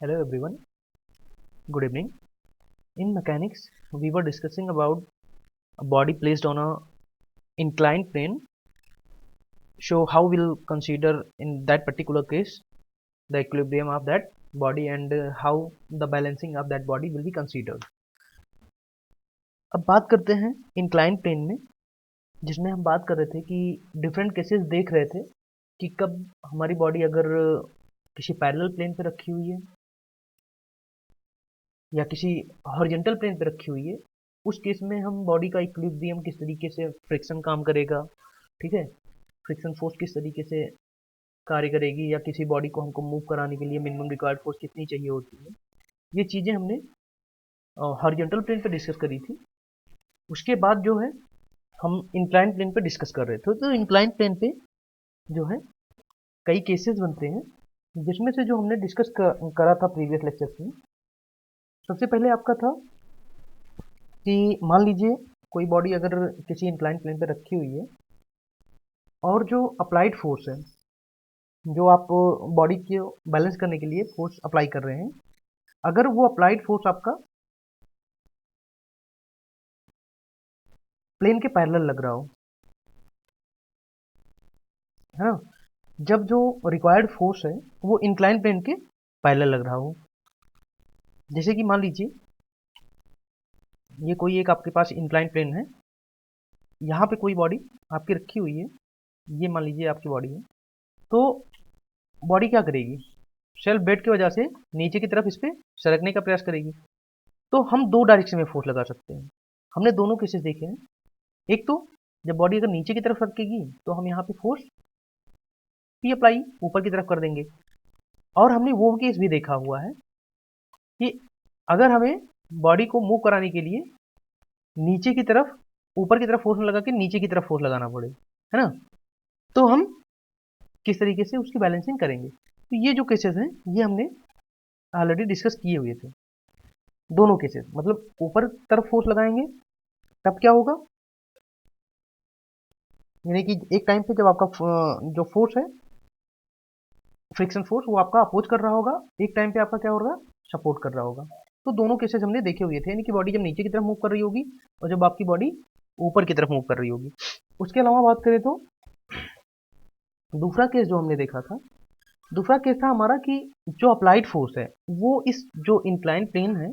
Hello everyone, good evening. In mechanics, we were discussing about a body placed on a inclined plane. So how we'll consider in that particular case the equilibrium of that body and how the balancing of that body will be considered. अब बात करते हैं inclined plane में, जिसमें हम बात कर रहे थे कि डिफरेंट केसेस देख रहे थे कि कब हमारी बॉडी अगर किसी पैरेलल प्लेन पे रखी हुई है या किसी हॉरिजॉन्टल प्लेन पे रखी हुई है, उस केस में हम बॉडी का इक्विलिब्रियम किस तरीके से फ्रिक्शन काम करेगा, ठीक है, फ्रिक्शन फोर्स किस तरीके से कार्य करेगी या किसी बॉडी को हमको मूव कराने के लिए मिनिमम रिक्वायर्ड फोर्स कितनी चाहिए होती है, ये चीज़ें हमने हॉरिजॉन्टल प्लेन पे डिस्कस करी थी। उसके बाद जो है हम इंक्लाइन प्लेन पे डिस्कस कर रहे थे। तो इंक्लाइन प्लेन पे जो है कई केसेस बनते हैं, जिसमें से जो हमने डिस्कस करा था प्रीवियस लेक्चर्स में। सबसे पहले आपका था कि मान लीजिए कोई बॉडी अगर किसी इंक्लाइन प्लेन पे रखी हुई है और जो अप्लाइड फोर्स है, जो आप बॉडी को बैलेंस करने के लिए फोर्स अप्लाई कर रहे हैं, अगर वो अप्लाइड फोर्स आपका प्लेन के पैरेलल लग रहा हो, है ना, जब जो रिक्वायर्ड फोर्स है वो इंक्लाइन प्लेन के पैरेलल लग रहा हो। जैसे कि मान लीजिए ये कोई एक आपके पास इंक्लाइन प्लेन है, यहाँ पे कोई बॉडी आपकी रखी हुई है, ये मान लीजिए आपकी बॉडी है। तो बॉडी क्या करेगी, सेल्फ वेट की वजह से नीचे की तरफ इस पे सरकने का प्रयास करेगी। तो हम दो डायरेक्शन में फोर्स लगा सकते हैं। हमने दोनों केसेस देखे हैं। एक तो जब बॉडी अगर नीचे की तरफ सरकेगी तो हम यहाँ पे फोर्स पी अप्लाई ऊपर की तरफ कर देंगे। और हमने वो केस भी देखा हुआ है कि अगर हमें बॉडी को मूव कराने के लिए नीचे की तरफ ऊपर की तरफ फोर्स लगा के नीचे की तरफ फोर्स लगाना पड़े, है ना, तो हम किस तरीके से उसकी बैलेंसिंग करेंगे। तो ये जो केसेस हैं ये हमने ऑलरेडी डिस्कस किए हुए थे। दोनों केसेस मतलब ऊपर तरफ फोर्स लगाएंगे तब क्या होगा, यानी कि एक टाइम पे जब आपका जो फोर्स है फ्रिक्शन फोर्स वो आपका अपोज कर रहा होगा, एक टाइम पे आपका क्या होगा, सपोर्ट कर रहा होगा। तो दोनों केसेस हमने देखे हुए थे, यानी कि बॉडी जब नीचे की तरफ मूव कर रही होगी और जब आपकी बॉडी ऊपर की तरफ मूव कर रही होगी। उसके अलावा बात करें तो दूसरा केस जो हमने देखा था, दूसरा केस था हमारा कि जो अप्लाइड फोर्स है वो इस जो इंक्लाइन प्लेन है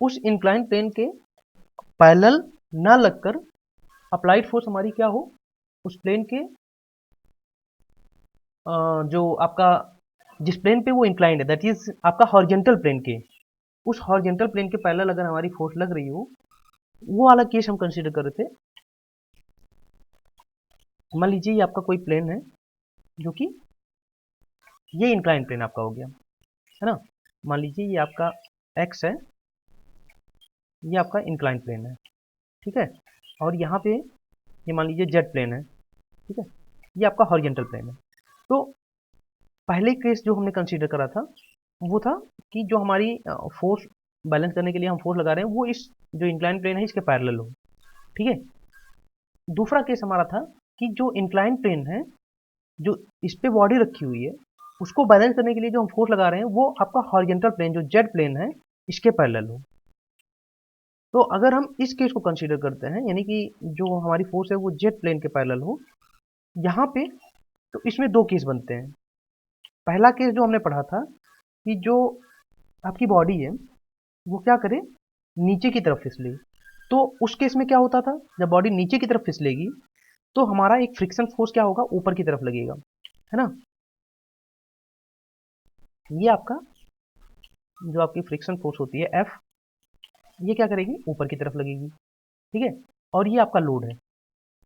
उस इंक्लाइन प्लेन के पैरेलल ना लगकर अप्लाइड फोर्स हमारी क्या हो, उस प्लेन के जो आपका जिस प्लेन पे वो इंक्लाइंड है दैट इज आपका हॉरिजॉन्टल प्लेन के, उस हॉरिजॉन्टल प्लेन के पैरेलल अगर हमारी फोर्स लग रही हो, वो वाला केस हम कंसीडर कर रहे थे। मान लीजिए ये आपका कोई प्लेन है जो कि ये इंक्लाइन प्लेन आपका हो गया, है ना, मान लीजिए ये आपका एक्स है, ये आपका इंक्लाइन प्लेन है, ठीक है, और यहाँ पे ये मान लीजिए जेड प्लेन है, ठीक है, ये आपका हॉरिजॉन्टल प्लेन है। तो पहले केस जो हमने कंसीडर करा था वो था कि जो हमारी फोर्स बैलेंस करने के लिए हम फोर्स लगा रहे हैं वो इस जो इंक्लाइन प्लेन है इसके पैरेलल हो, ठीक है। दूसरा केस हमारा था कि जो इंक्लाइन प्लेन है जो इस पे बॉडी रखी हुई है उसको बैलेंस करने के लिए जो हम फोर्स लगा रहे हैं वो आपका हॉरिजॉन्टल प्लेन जो जेड प्लेन है इसके पैरेलल हो। तो अगर हम इस केस को कंसीडर करते हैं, यानी कि जो हमारी फोर्स है वो जेड प्लेन के पैरेलल हो यहाँ पे, तो इसमें दो केस बनते हैं। पहला केस जो हमने पढ़ा था कि जो आपकी बॉडी है वो क्या करे, नीचे की तरफ फिसले। तो उस केस में क्या होता था, जब बॉडी नीचे की तरफ फिसलेगी तो हमारा एक फ्रिक्शन फोर्स क्या होगा, ऊपर की तरफ लगेगा, है ना। ये आपका जो आपकी फ्रिक्शन फोर्स होती है एफ, ये क्या करेगी, ऊपर की तरफ लगेगी, ठीक है। और ये आपका लोड है,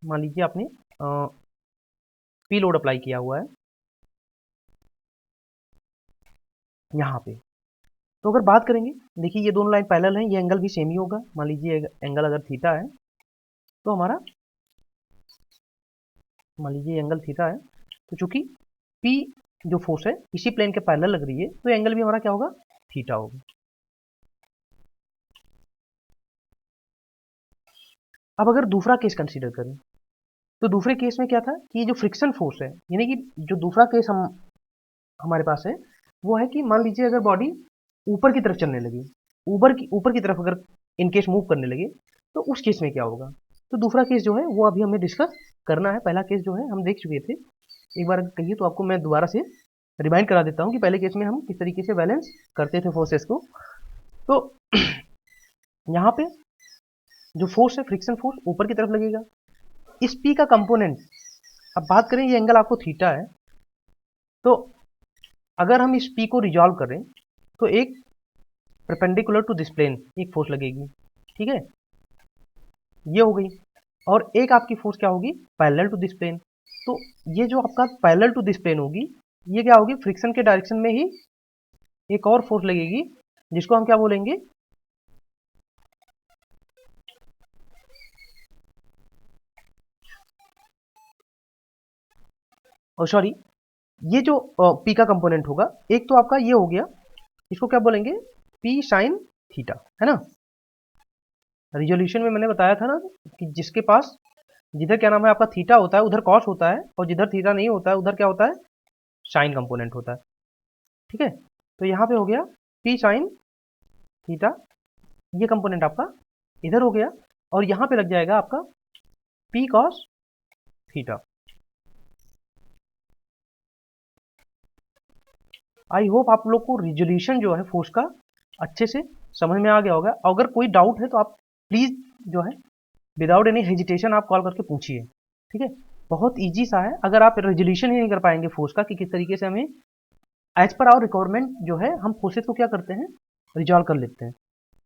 मान लीजिए आपने पी लोड अप्लाई किया हुआ है यहाँ पे। तो अगर बात करेंगे, देखिए ये दोनों लाइन पैरेलल हैं, ये एंगल भी सेम ही होगा। मान लीजिए एंगल अगर थीटा है तो हमारा, मान लीजिए एंगल थीटा है, तो चूंकि पी जो फोर्स है इसी प्लेन के पैरेलल लग रही है तो एंगल भी हमारा क्या होगा, थीटा होगा। अब अगर दूसरा केस कंसीडर करें तो दूसरे केस में क्या था कि ये जो फ्रिक्शन फोर्स है, यानी कि जो दूसरा केस हम हमारे पास है वो है कि मान लीजिए अगर बॉडी ऊपर की तरफ चलने लगे, ऊपर की तरफ अगर इनकेस मूव करने लगे, तो उस केस में क्या होगा। तो दूसरा केस जो है वो अभी हमें डिस्कस करना है। पहला केस जो है हम देख चुके थे, एक बार अगर कहिए तो आपको मैं दोबारा से रिमाइंड करा देता हूँ कि पहले केस में हम किस तरीके से बैलेंस करते थे फोर्सेस को। तो यहाँ पे जो फोर्स है, फ्रिक्शन फोर्स ऊपर की तरफ लगेगा। इस पी का कंपोनेंट, अब बात करें ये एंगल आपको थीटा है, तो अगर हम इस पी को रिजॉल्व करें तो एक परपेंडिकुलर टू दिस प्लेन एक फोर्स लगेगी, ठीक है, ये हो गई। और एक आपकी फोर्स क्या होगी, पैरेलल टू दिस प्लेन। तो ये जो आपका पैरेलल टू दिस प्लेन होगी, ये क्या होगी, फ्रिक्शन के डायरेक्शन में ही एक और फोर्स लगेगी, जिसको हम क्या बोलेंगे, और सॉरी, ये जो पी का कंपोनेंट होगा, एक तो आपका ये हो गया, इसको क्या बोलेंगे, पी साइन थीटा, है ना। रिजोल्यूशन में मैंने बताया था ना कि जिसके पास जिधर क्या नाम है आपका थीटा होता है उधर कॉस होता है, और जिधर थीटा नहीं होता है उधर क्या होता है, साइन कंपोनेंट होता है, ठीक है। तो यहाँ पे हो गया पी साइन थीटा, ये कंपोनेंट आपका इधर हो गया, और यहाँ पे लग जाएगा आपका P cos theta. I hope आप लोग को रिजोल्यूशन जो है फोर्स का अच्छे से समझ में आ गया होगा। अगर कोई डाउट है तो आप प्लीज़ जो है विदाउट एनी हेजिटेशन आप कॉल करके पूछिए, ठीक है। बहुत इजी सा है। अगर आप रेजोल्यूशन ही नहीं कर पाएंगे फोर्स का कि किस तरीके से हमें एज पर आवर रिक्वायरमेंट जो है हम फोर्सेस को क्या करते हैं, रिजॉल्व कर लेते हैं।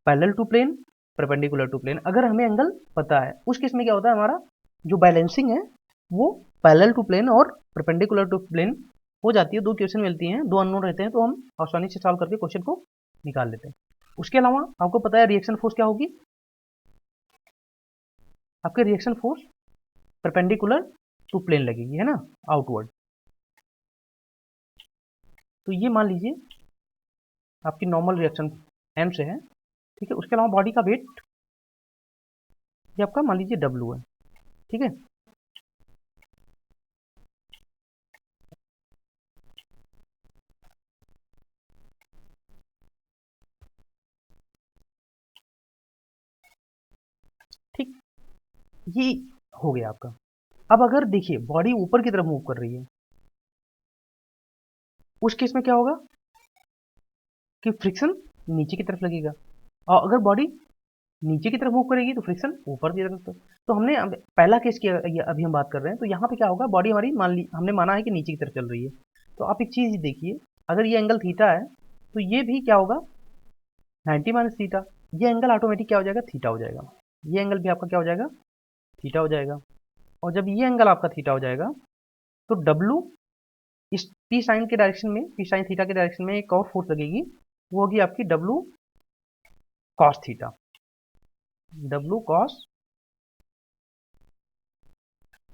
Parallel to plane, perpendicular to plane, अगर हमें एंगल पता है उस केस में क्या होता है, हमारा जो बैलेंसिंग है वो पैरेलल टू प्लेन और परपेंडिकुलर टू प्लेन हो जाती है। दो क्वेश्चन मिलती हैं, दो अननोन रहते हैं, तो हम आसानी से सॉल्व करके क्वेश्चन को निकाल लेते हैं। उसके अलावा आपको पता है रिएक्शन फोर्स क्या होगी, आपके reaction force perpendicular to plane लगेगी, है ना, आउटवर्ड। तो ये मान लीजिए आपकी नॉर्मल रिएक्शन एम से है, ठीक है। उसके अलावा बॉडी का वेट ये आपका मान लीजिए डब्ल्यू है, ठीक है। ठीक, ये हो गया आपका। अब अगर देखिए बॉडी ऊपर की तरफ मूव कर रही है, उस केस में क्या होगा कि फ्रिक्शन नीचे की तरफ लगेगा, और अगर बॉडी नीचे की तरफ मूव करेगी तो फ्रिक्शन ऊपर की तरफ। तो हमने पहला केस किया, अभी हम बात कर रहे हैं, तो यहाँ पे क्या होगा, बॉडी हमारी मान ली हमने माना है कि नीचे की तरफ चल रही है। तो आप एक चीज़ देखिए, अगर ये एंगल थीटा है तो ये भी क्या होगा, 90 माइनस थीटा, ये एंगल ऑटोमेटिक क्या हो जाएगा, थीटा हो जाएगा। ये एंगल भी आपका क्या हो जाएगा, थीटा हो जाएगा। और जब ये एंगल आपका थीटा हो जाएगा तो डब्लू इस पी साइन के डायरेक्शन में, पी साइन थीटा के डायरेक्शन में एक और फोर्स लगेगी, वो होगी आपकी W cos theta, W cos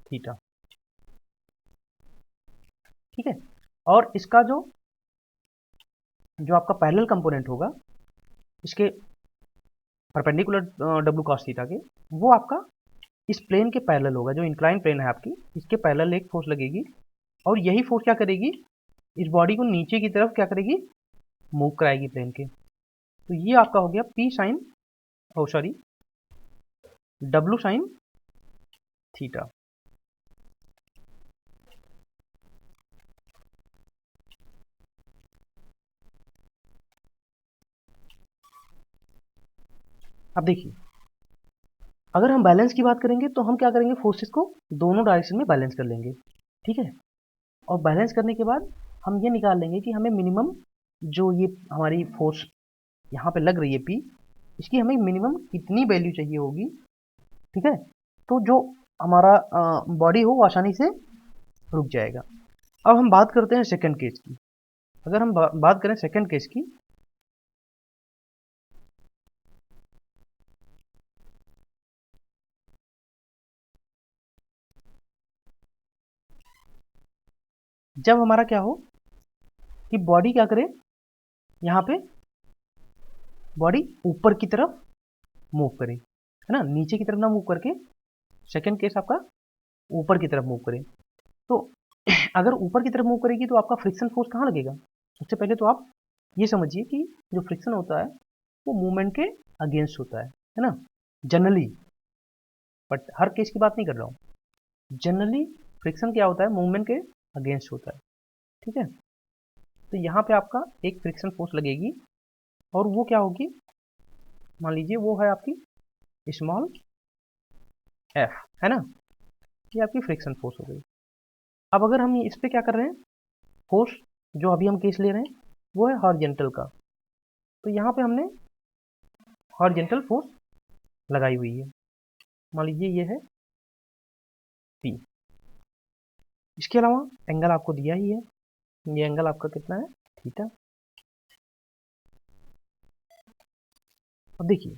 theta, ठीक है। और इसका जो जो आपका पैरेलल कंपोनेंट होगा इसके परपेंडिकुलर डब्लू कॉस थीटा के, वो आपका इस प्लेन के पैरेलल होगा, जो इंक्लाइन प्लेन है आपकी, इसके पैरेलल एक फोर्स लगेगी, और यही फोर्स क्या करेगी, इस बॉडी को नीचे की तरफ क्या करेगी, मूव कराएगी प्लेन के। तो ये आपका हो गया पी साइन, ओ सॉरी, डब्लू साइन थीटा। अब देखिए, अगर हम बैलेंस की बात करेंगे तो हम क्या करेंगे, फोर्सेस को दोनों डायरेक्शन में बैलेंस कर लेंगे, ठीक है। और बैलेंस करने के बाद हम ये निकाल लेंगे कि हमें मिनिमम जो ये हमारी फोर्स यहाँ पे लग रही है पी, इसकी हमें मिनिमम कितनी वैल्यू चाहिए होगी, ठीक है। तो जो हमारा बॉडी हो वो आसानी से रुक जाएगा। अब हम बात करते हैं सेकंड केस की। अगर हम बात करें सेकंड केस की, जब हमारा क्या हो कि बॉडी क्या करे, यहाँ पे बॉडी ऊपर की तरफ मूव करे, है ना, नीचे की तरफ ना मूव करके, सेकंड केस आपका ऊपर की तरफ मूव करे। तो अगर ऊपर की तरफ मूव करेगी तो आपका फ्रिक्शन फोर्स कहाँ लगेगा, सबसे पहले तो आप ये समझिए कि जो फ्रिक्शन होता है वो मूवमेंट के अगेंस्ट होता है ना, जनरली, बट हर केस की बात नहीं कर रहा हूँ। जनरली फ्रिक्शन क्या होता है, मूवमेंट के अगेंस्ट होता है, ठीक है। तो यहाँ पे आपका एक फ्रिक्शन फोर्स लगेगी और वो क्या होगी, मान लीजिए वो है आपकी स्मॉल एफ, है ना, ये आपकी फ्रिक्शन फोर्स हो गई। अब अगर हम इस पे क्या कर रहे हैं, फोर्स जो अभी हम केस ले रहे हैं वो है हॉरिजॉन्टल का, तो यहाँ पे हमने हॉरिजॉन्टल फोर्स लगाई हुई है, मान लीजिए ये है पी। इसके अलावा एंगल आपको दिया ही है, ये एंगल आपका कितना है, थीटा। अब देखिए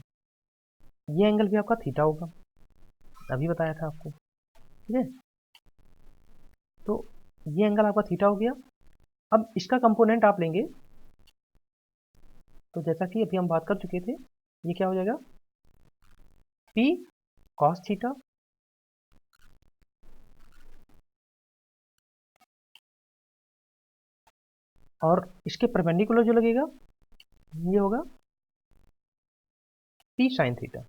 ये एंगल भी आपका थीटा होगा, अभी बताया था आपको, ठीक है। तो ये एंगल आपका थीटा हो गया। अब इसका कंपोनेंट आप लेंगे तो जैसा कि अभी हम बात कर चुके थे, ये क्या हो जाएगा, पी कॉस थीटा और इसके परपेंडिकुलर जो लगेगा ये होगा पी साइन थीटा।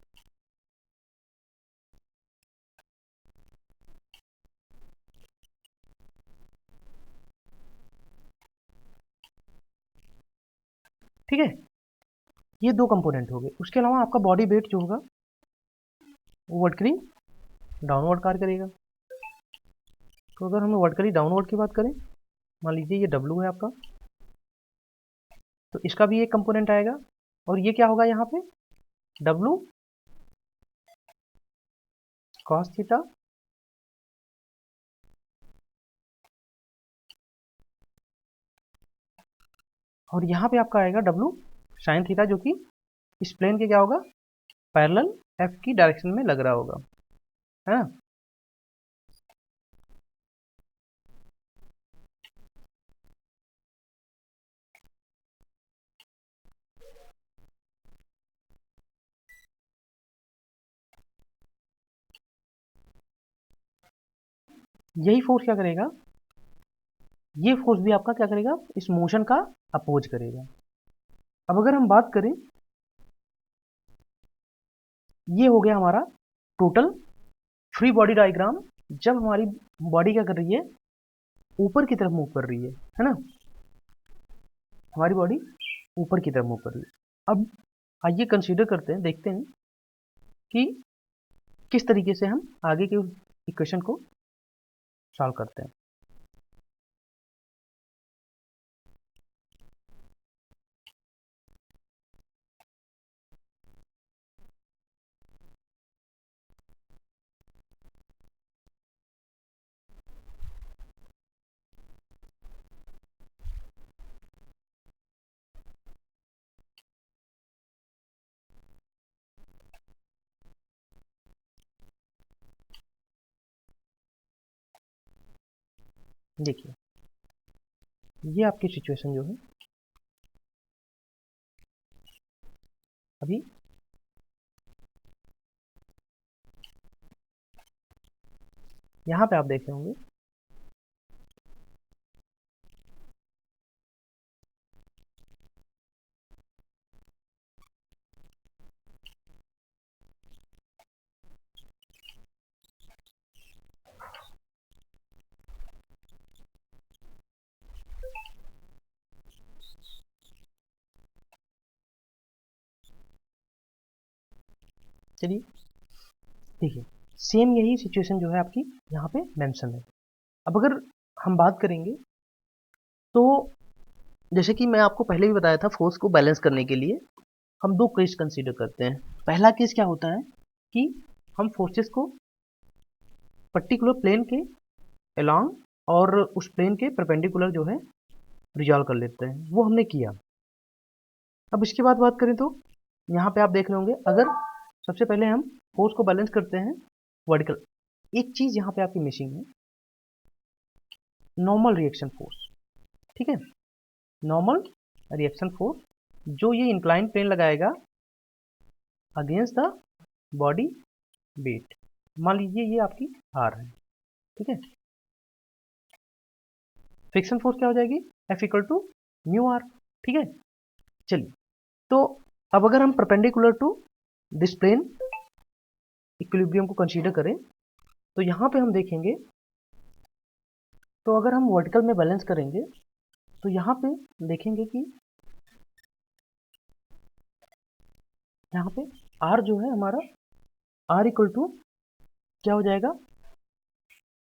ठीक है, ये दो कंपोनेंट हो गए। उसके अलावा आपका बॉडी वेट जो होगा वो वर्टिकली डाउनवर्ड कार्य करेगा। तो अगर हम वर्टिकली डाउनवर्ड की बात करें, मान लीजिए ये डब्लू है आपका, तो इसका भी एक कंपोनेंट आएगा और ये क्या होगा यहाँ पे, डब्लू कॉस थीटा और यहाँ पे आपका आएगा डब्लू साइन थीटा, जो कि इस प्लेन के क्या होगा, पैरेलल एफ की डायरेक्शन में लग रहा होगा, है ना। यही फोर्स क्या करेगा, ये फोर्स भी आपका क्या करेगा, इस मोशन का अपोज करेगा। अब अगर हम बात करें, ये हो गया हमारा टोटल फ्री बॉडी डायग्राम, जब हमारी बॉडी क्या कर रही है, ऊपर की तरफ मूव कर रही है ना, हमारी बॉडी ऊपर की तरफ मूव कर रही है। अब आइए कंसीडर करते हैं, देखते हैं कि किस तरीके से हम आगे के इक्वेशन को सॉल्व करते हैं। देखिए ये आपकी सिचुएशन जो है, अभी यहाँ पे आप देख रहे होंगे, चलिए देखिए सेम यही सिचुएशन जो है आपकी यहाँ पे मेंशन है। अब अगर हम बात करेंगे तो जैसे कि मैं आपको पहले भी बताया था, फोर्स को बैलेंस करने के लिए हम दो केस कंसीडर करते हैं। पहला केस क्या होता है कि हम फोर्सेस को पर्टिकुलर प्लेन के अलोंग और उस प्लेन के परपेंडिकुलर जो है रिजॉल्व कर लेते हैं, वो हमने किया। अब इसके बाद बात करें तो यहाँ पे आप देख रहे होंगे, अगर सबसे पहले हम फोर्स को बैलेंस करते हैं वर्टिकल, एक चीज यहाँ पे आपकी मिसिंग है, नॉर्मल रिएक्शन फोर्स, ठीक है, नॉर्मल रिएक्शन फोर्स जो ये इंक्लाइन प्लेन लगाएगा अगेंस्ट द बॉडी वेट। मान लीजिए ये आपकी आर है, ठीक है, फ्रिक्शन फोर्स क्या हो जाएगी, F equal to mu R. ठीक है, चलिए, तो अब अगर हम perpendicular to this plane equilibrium को कंसीडर करें तो यहाँ पे हम देखेंगे, तो अगर हम वर्टिकल में बैलेंस करेंगे तो यहाँ पे देखेंगे कि यहाँ पे आर जो है हमारा, आर इक्वल टू क्या हो जाएगा,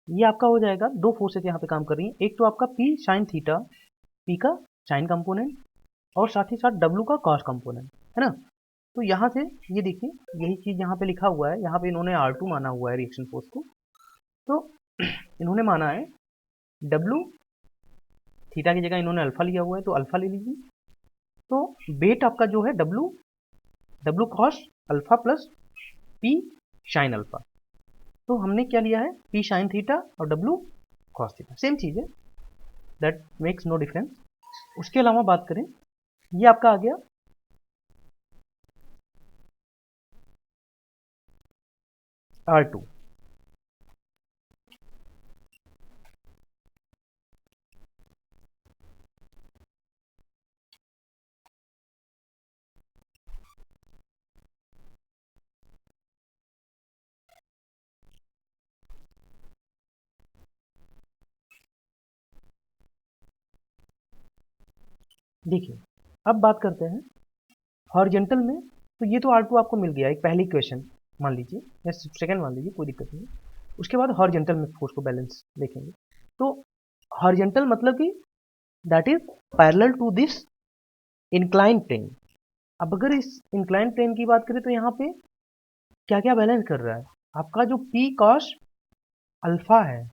ये आपका हो जाएगा, दो फोर्सेस यहाँ पे काम कर रही हैं, एक तो आपका पी साइन थीटा, पी का साइन कंपोनेंट, और साथ ही साथ डब्लू का कॉस कंपोनेंट, है ना। तो यहाँ से ये देखिए, यही चीज़ यहाँ पे लिखा हुआ है, यहाँ पे इन्होंने R2 माना हुआ है रिएक्शन फोर्स को, तो इन्होंने माना है डब्लू, थीटा की जगह इन्होंने अल्फा लिया हुआ है तो अल्फा ले लीजिए। तो वेट आपका जो है W cos alpha plus P sine alpha, तो हमने क्या लिया है, पी साइन थीटा और डब्लू कॉस थीटा, सेम चीज़ है, दैट मेक्स नो डिफरेंस। उसके अलावा बात करें, ये आपका आ गया R2, देखिए अब बात करते हैं हॉरिजेंटल में, तो ये तो R2 आपको मिल गया एक पहली इक्वेशन मान लीजिए, या सेकंड मान लीजिए, कोई दिक्कत नहीं। उसके बाद हॉरिजेंटल में फोर्स को बैलेंस देखेंगे, तो हॉरिजेंटल मतलब कि that is parallel to this incline plane. अब अगर इस इंक्लाइन प्लेन की बात करें तो यहाँ पे क्या क्या बैलेंस कर रहा है, आपका जो पी कॉस अल्फा है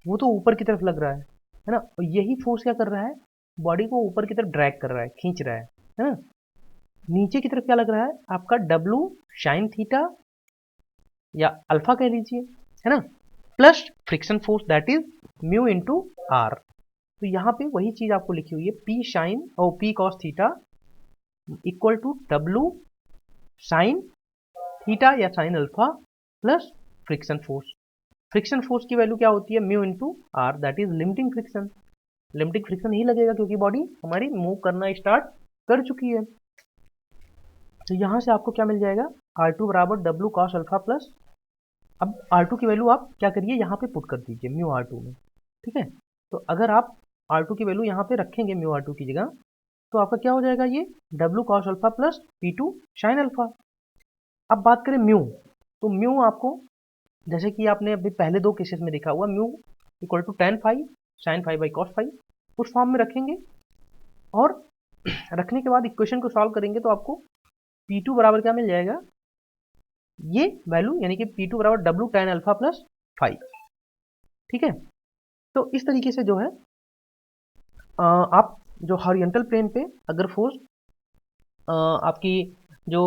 वो तो ऊपर की तरफ लग रहा है ना, और यही फोर्स क्या कर रहा है, बॉडी को ऊपर की तरफ ड्रैग कर रहा है, खींच रहा है ना। नीचे की तरफ क्या लग रहा है, आपका डब्लू साइन थीटा या अल्फा कह लीजिए, है ना, plus friction force that is mu into R. तो यहाँ पे वही चीज आपको लिखी हुई है, पी साइन और P cos theta equal to W sine theta या sine alpha plus friction force. Friction force की वैल्यू क्या होती है, mu into R, that is limiting friction. Limiting friction ही लगेगा क्योंकि बॉडी हमारी मूव करना स्टार्ट कर चुकी है। तो यहाँ से आपको क्या मिल जाएगा, R2 बराबर डब्लू कॉस अल्फा प्लस, अब R2 की वैल्यू आप क्या करिए, यहाँ पे पुट कर दीजिए म्यू R2 में। ठीक है, तो अगर आप R2 की वैल्यू यहाँ पे रखेंगे म्यू R2 की जगह, तो आपका क्या हो जाएगा, ये W cos alpha plus P2 sine alpha. अब बात करें म्यू, तो म्यू आपको जैसे कि आपने अभी पहले दो केसेस में देखा हुआ, mu equal to ten five sine five by cos five, उस फॉर्म में रखेंगे, और रखने के बाद इक्वेशन को सॉल्व करेंगे तो आपको P2 बराबर क्या मिल जाएगा, ये वैल्यू यानी कि P2 बराबर W tan alpha plus five. ठीक है, तो इस तरीके से जो है आप जो हॉरिजॉन्टल प्लेन पे अगर फोर्स आपकी जो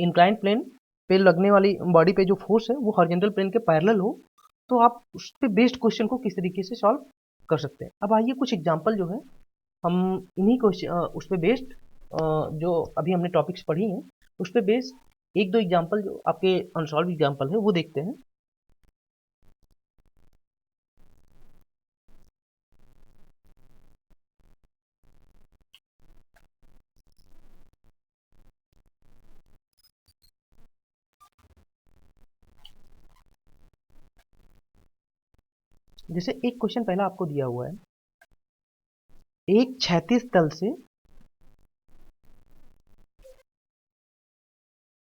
इंक्लाइन प्लेन पे लगने वाली बॉडी पे जो फोर्स है वो हॉरिजॉन्टल प्लेन के पैरेलल हो, तो आप उस पे बेस्ड क्वेश्चन को किस तरीके से सॉल्व कर सकते हैं। अब आइए कुछ एग्जांपल जो है हम इन्हीं क्वेश्चन उस पे बेस्ड जो अभी हमने टॉपिक्स पढ़ी हैं उस पे बेस्ड एक दो एग्जांपल जो आपके अनसॉल्व एग्जांपल है वो देखते हैं। जैसे एक क्वेश्चन पहला आपको दिया हुआ है, एक क्षैतिज तल से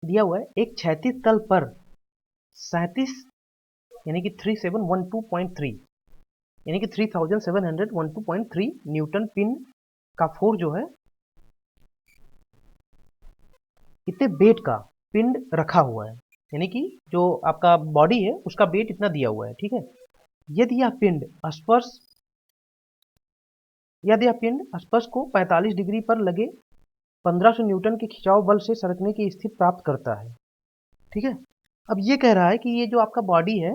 दिया हुआ है, एक क्षैतिज तल पर 37 यानी कि 3712.3 यानी कि 3712.3 न्यूटन पिन का फोर्स जो है इतने वेट का पिंड रखा हुआ है, यानी कि जो आपका बॉडी है उसका वेट इतना दिया हुआ है। ठीक है, यदि यह पिंड स्पर्श को 45 डिग्री पर लगे 1500 न्यूटन के खिंचाव बल से सरकने की स्थिति प्राप्त करता है। ठीक है, अब ये कह रहा है कि ये जो आपका बॉडी है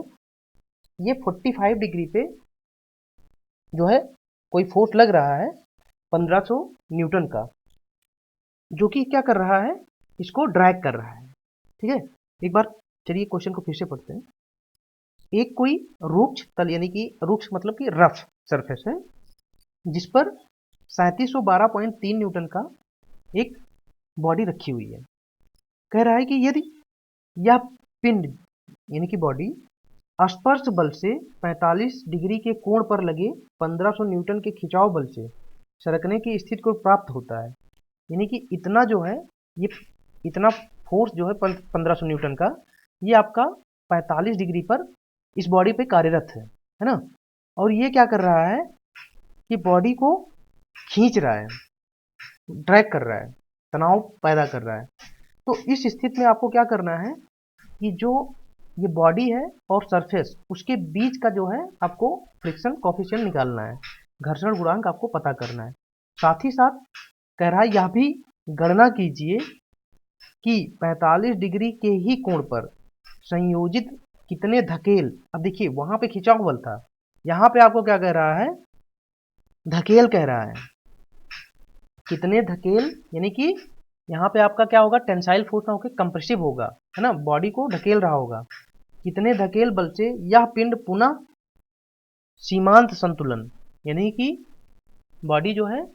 ये 45 डिग्री पे जो है कोई फोर्स लग रहा है 1500 न्यूटन का, जो कि क्या कर रहा है, इसको ड्रैग कर रहा है। ठीक है, एक बार चलिए क्वेश्चन को फिर से पढ़ते हैं। एक कोई रुक्ष तल यानी कि रुक्ष मतलब कि रफ सरफेस है जिस पर 3712.3 न्यूटन का एक बॉडी रखी हुई है। कह रहा है कि यदि यह पिंड यानी कि बॉडी स्पर्श बल से 45 डिग्री के कोण पर लगे 1500 न्यूटन के खिंचाव बल से सरकने की स्थिति को प्राप्त होता है, यानी कि इतना जो है, ये इतना फोर्स जो है 1500 न्यूटन का, ये आपका 45 डिग्री पर इस बॉडी पे कार्यरत है ना। और ये क्या कर रहा है कि बॉडी को खींच रहा है, ड्रैग कर रहा है, तनाव पैदा कर रहा है। तो इस स्थिति में आपको क्या करना है कि जो ये बॉडी है और सरफेस, उसके बीच का जो है आपको फ्रिक्शन कोफिशिएंट निकालना है, घर्षण गुणांक आपको पता करना है। साथ ही साथ कह रहा है यह भी गणना कीजिए कि 45 डिग्री के ही कोण पर संयोजित कितने धकेल, अब देखिए वहां पे खिंचाव बल था, यहां पे आपको क्या कह रहा है, धकेल कह रहा है। कितने धकेल, यानी कि यहाँ पे आपका क्या होगा, टेंसाइल फोर्स ना होकर कंप्रेसिव होगा, है ना, बॉडी को ढकेल रहा होगा। कितने धकेल बल से यह पिंड पुनः सीमांत संतुलन, यानी कि बॉडी जो है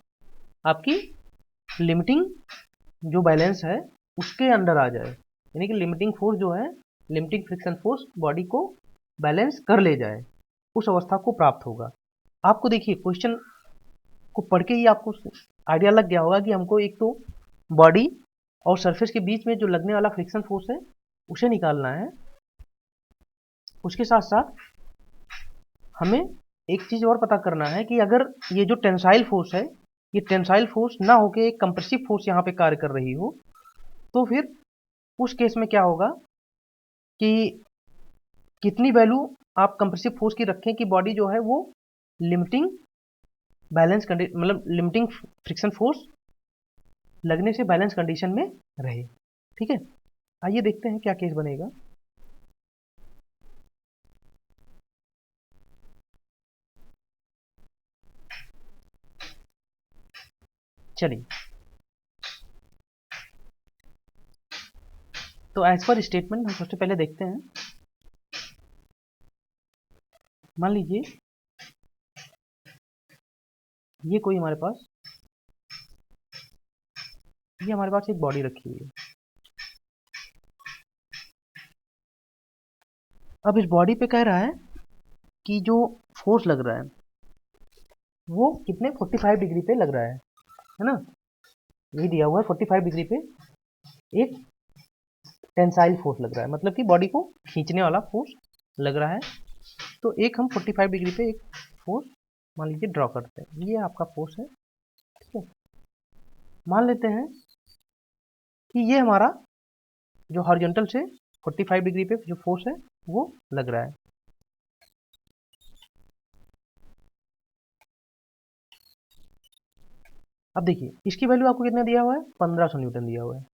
आपकी लिमिटिंग जो बैलेंस है उसके अंडर आ जाए, यानी कि लिमिटिंग फोर्स जो है, लिमिटिंग फ्रिक्शन फोर्स बॉडी को बैलेंस कर ले जाए, उस अवस्था को प्राप्त होगा। आपको देखिए क्वेश्चन को पढ़ के ही आपको आइडिया लग गया होगा कि हमको एक तो बॉडी और सरफेस के बीच में जो लगने वाला फ्रिक्शन फोर्स है उसे निकालना है। उसके साथ साथ हमें एक चीज और पता करना है कि अगर ये जो टेंसाइल फोर्स है, ये टेंसाइल फोर्स ना होके एक कंप्रेसिव फोर्स यहाँ पे कार्य कर रही हो, तो फिर उस केस में क्या होगा कि कितनी वैल्यू आप कंप्रेसिव फोर्स की रखें कि बॉडी जो है वो लिमिटिंग बैलेंस मतलब लिमिटिंग फ्रिक्शन फोर्स लगने से बैलेंस कंडीशन में रहे। ठीक है, आइए देखते हैं क्या केस बनेगा। चलिए, तो एज पर स्टेटमेंट हम सबसे पहले देखते हैं। मान लीजिए ये कोई हमारे पास, ये हमारे पास एक बॉडी रखी हुई है। अब इस बॉडी पे कह रहा है कि जो फोर्स लग रहा है वो कितने 45 डिग्री पे लग रहा है ना, ये दिया हुआ है 45 डिग्री पे एक टेंसाइल फोर्स लग रहा है, मतलब कि बॉडी को खींचने वाला फोर्स लग रहा है। तो एक हम 45 डिग्री पे एक फोर्स मान लीजिए ड्रॉ करते हैं, ये आपका फोर्स है। ठीक है, मान लेते हैं कि ये हमारा जो हॉरिजॉन्टल से 45 डिग्री पे जो फोर्स है वो लग रहा है। अब देखिए इसकी वैल्यू आपको कितना दिया हुआ है, 1500 न्यूटन दिया हुआ है।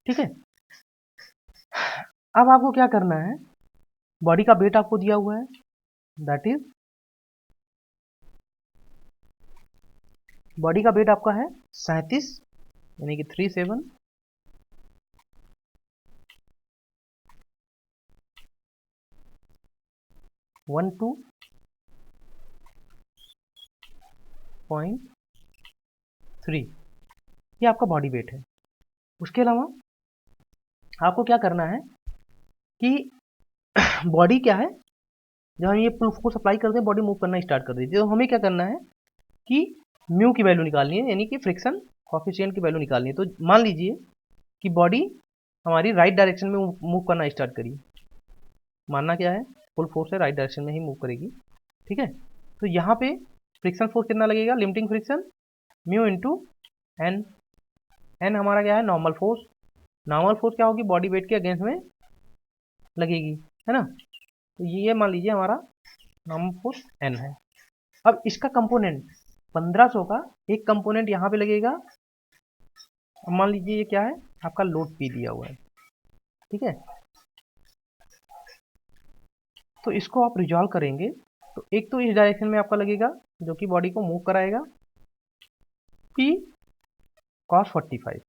ठीक है, अब आपको क्या करना है, बॉडी का वेट आपको दिया हुआ है, दैट इज बॉडी का वेट आपका है 37, यानी कि 37 12.3, ये आपका बॉडी वेट है। उसके अलावा आपको क्या करना है कि बॉडी क्या है, जब हम ये प्रूफ को सप्लाई करते हैं बॉडी मूव करना स्टार्ट कर देती है, तो हमें क्या करना है कि म्यू की वैल्यू निकालनी है, यानी कि फ्रिक्शन कोफिशिएंट की वैल्यू निकालनी है। तो मान लीजिए कि बॉडी हमारी राइट डायरेक्शन में मूव करना स्टार्ट करी, मानना क्या है, फुल फोर्स है, राइट डायरेक्शन में ही मूव करेगी। ठीक है, तो यहाँ पे फ्रिक्शन फोर्स कितना लगेगा, limiting friction mu into N. N हमारा क्या है, नॉर्मल फोर्स। नॉर्मल फोर्स क्या होगी, बॉडी वेट के अगेंस्ट में लगेगी, है ना। तो ये मान लीजिए हमारा नॉर्मल फोर्स एन है। अब इसका कंपोनेंट 1500 का एक कंपोनेंट यहाँ पे लगेगा। अब मान लीजिए ये क्या है, आपका लोड पी दिया हुआ है। ठीक है, तो इसको आप रिजॉल्व करेंगे तो एक तो इस डायरेक्शन में आपका लगेगा जो कि बॉडी को मूव कराएगा, पी cos 45।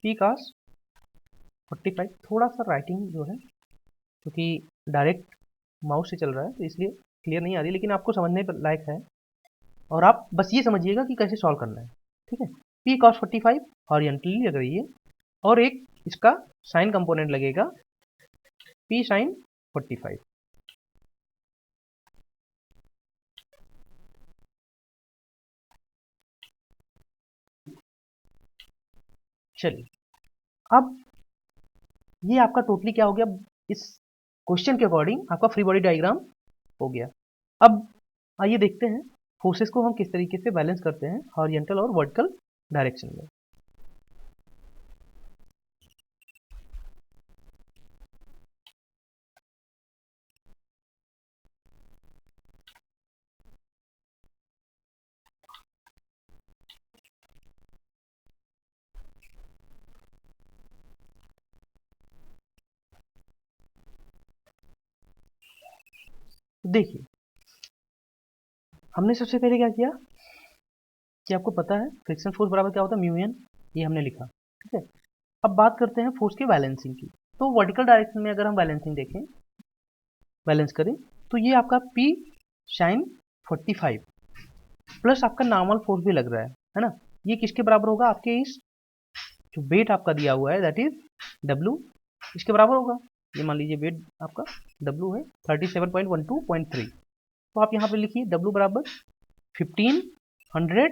P cos 45, थोड़ा सा राइटिंग जो है क्योंकि डायरेक्ट माउस से चल रहा है तो इसलिए क्लियर नहीं आ रही, लेकिन आपको समझने पर लायक है और आप बस ये समझिएगा कि कैसे सॉल्व करना है। ठीक है, P cos 45 हॉरिजॉन्टली लग रही है और एक इसका साइन कंपोनेंट लगेगा P sin 45। चलिए, अब ये आपका टोटली क्या हो गया, इस क्वेश्चन के अकॉर्डिंग आपका फ्री बॉडी डायग्राम हो गया। अब आइए देखते हैं फोर्सेस को हम किस तरीके से बैलेंस करते हैं हॉरिजॉन्टल और वर्टिकल डायरेक्शन में। देखिए, हमने सबसे पहले क्या किया कि आपको पता है फ्रिक्शन फोर्स बराबर क्या होता है, म्यू एन, ये हमने लिखा। ठीक है, अब बात करते हैं फोर्स के बैलेंसिंग की। तो वर्टिकल डायरेक्शन में अगर हम बैलेंसिंग देखें, बैलेंस करें, तो ये आपका P sin 45 प्लस आपका नॉर्मल फोर्स भी लग रहा है ना, ये किसके बराबर होगा, आपके इस जो वेट आपका दिया हुआ है दैट इज W, इसके बराबर होगा। ये मान लीजिए वेट आपका W है 37.12.3, तो आप यहाँ पे लिखिए W बराबर 1500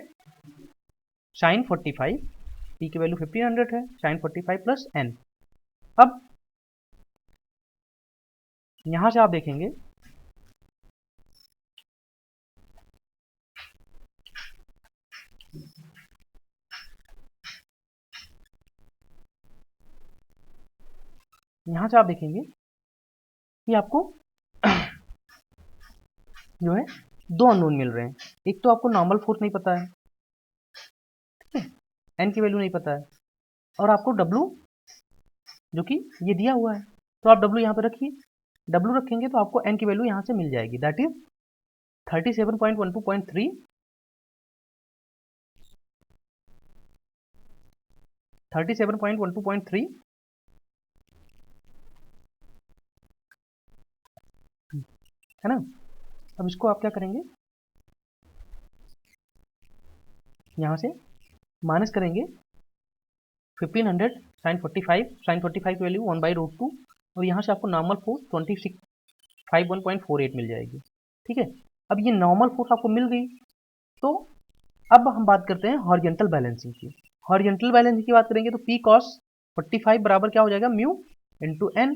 sin 45, P की वैल्यू 1500 है, sin 45 प्लस N। अब यहाँ से आप देखेंगे यहाँ से आप देखेंगे कि आपको जो है दो अननोन मिल रहे हैं। एक तो आपको नॉर्मल फोर्स नहीं पता है, ठीक है, एन की वैल्यू नहीं पता है, और आपको डब्लू जो कि ये दिया हुआ है, तो आप डब्लू यहाँ पे रखिए। डब्लू रखेंगे तो आपको एन की वैल्यू यहाँ से मिल जाएगी, दैट इज 37.12.3 37.12.3 है ना। अब इसको आप क्या करेंगे, यहाँ से माइनस करेंगे 1500 sin 45 की वैल्यू 1/√2 और यहाँ से आपको नॉर्मल फोर्स 2651.48 मिल जाएगी। ठीक है, अब ये नॉर्मल फोर्स आपको मिल गई, तो अब हम बात करते हैं हॉरिजॉन्टल बैलेंसिंग की। हॉरिजॉन्टल बैलेंसिंग की बात करेंगे तो P cos 45 बराबर क्या हो जाएगा, म्यू इंटू एन।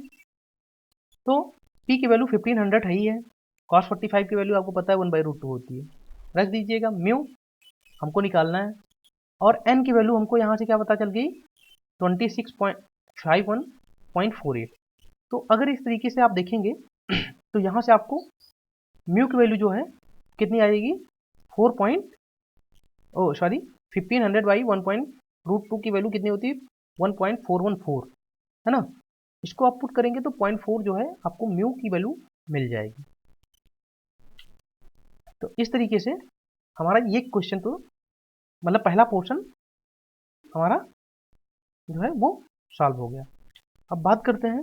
तो P की वैल्यू 1500 है ही है, cos 45 की वैल्यू आपको पता है 1/√2 होती है, रख दीजिएगा। म्यू हमको निकालना है और n की वैल्यू हमको यहाँ से क्या पता चल गई 2651.48। तो अगर इस तरीके से आप देखेंगे तो यहाँ से आपको म्यू की वैल्यू जो है कितनी आएगी 1500/1.√2 की वैल्यू कितनी होती है 1.414 है ना। इसको आप पुट करेंगे तो 0.4 जो है आपको म्यू की वैल्यू मिल जाएगी। तो इस तरीके से हमारा ये क्वेश्चन तो मतलब पहला पोर्शन हमारा जो है वो सॉल्व हो गया। अब बात करते हैं